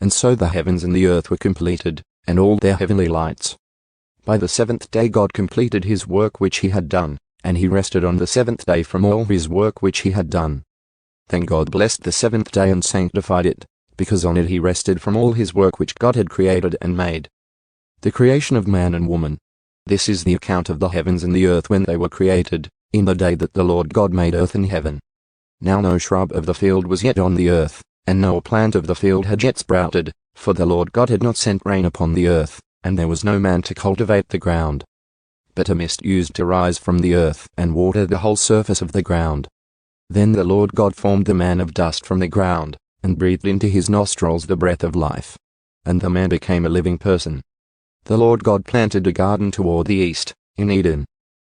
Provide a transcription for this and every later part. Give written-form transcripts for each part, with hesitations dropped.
And so the heavens and the earth were completed, and all their heavenly lights. By the seventh day God completed his work which he had done, and he rested on the seventh day from all his work which he had done. Then God blessed the seventh day and sanctified it, because on it he rested from all his work which God had created and made. The creation of man and woman. This is the account of the heavens and the earth when they were created, in the day that the Lord God made earth and heaven. Now no shrub of the field was yet on the earth, and no plant of the field had yet sprouted, for the Lord God had not sent rain upon the earth, and there was no man to cultivate the ground. But a mist used to rise from the earth and water the whole surface of the ground. Then the Lord God formed the man of dust from the ground, and breathed into his nostrils the breath of life. And the man became a living person. The Lord God planted a garden toward the east, in Eden.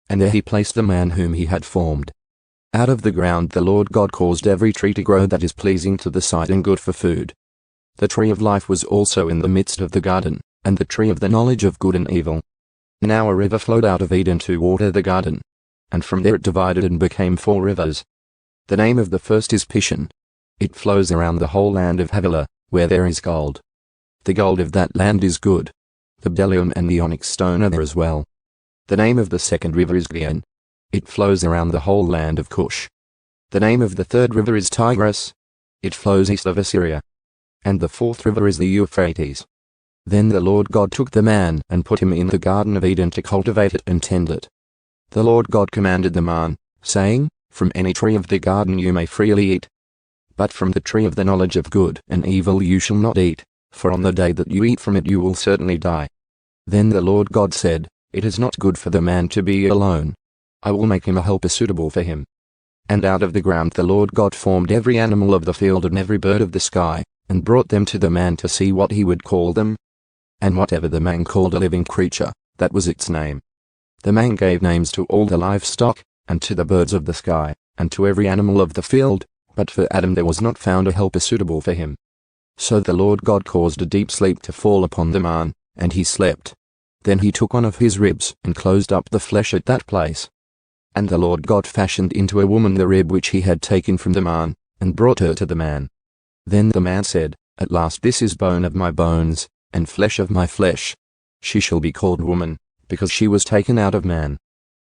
And there he placed the man whom he had formed. Out of the ground the Lord God caused every tree to grow that is pleasing to the sight and good for food. The tree of life was also in the midst of the garden, and the tree of the knowledge of good and evil. Now a river flowed out of Eden to water the garden. And from there it divided and became 4 rivers. The name of the first is Pishon. It flows around the whole land of Havilah, where there is gold. The gold of that land is good. The bdellium and the onyx stone are there as well. The name of the second river is Gihon. It flows around the whole land of Cush. The name of the third river is Tigris. It flows east of Assyria. And the fourth river is the Euphrates. Then the Lord God took the man and put him in the garden of Eden to cultivate it and tend it. The Lord God commanded the man, saying, From any tree of the garden you may freely eat. But from the tree of the knowledge of good and evil you shall not eat, for on the day that you eat from it you will certainly die. Then the Lord God said, It is not good for the man to be alone. I will make him a helper suitable for him. And out of the ground the Lord God formed every animal of the field and every bird of the sky, and brought them to the man to see what he would call them. And whatever the man called a living creature, that was its name. The man gave names to all the livestock, and to the birds of the sky, and to every animal of the field, but for Adam there was not found a helper suitable for him. So the Lord God caused a deep sleep to fall upon the man, and he slept. Then he took one of his ribs and closed up the flesh at that place. And the Lord God fashioned into a woman the rib which he had taken from the man, and brought her to the man. Then the man said, At last this is bone of my bones, and flesh of my flesh. She shall be called woman, because she was taken out of man.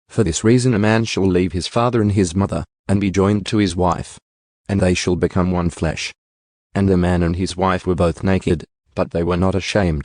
For this reason a man shall leave his father and his mother, and be joined to his wife. And they shall become one flesh. And the man and his wife were both naked, but they were not ashamed.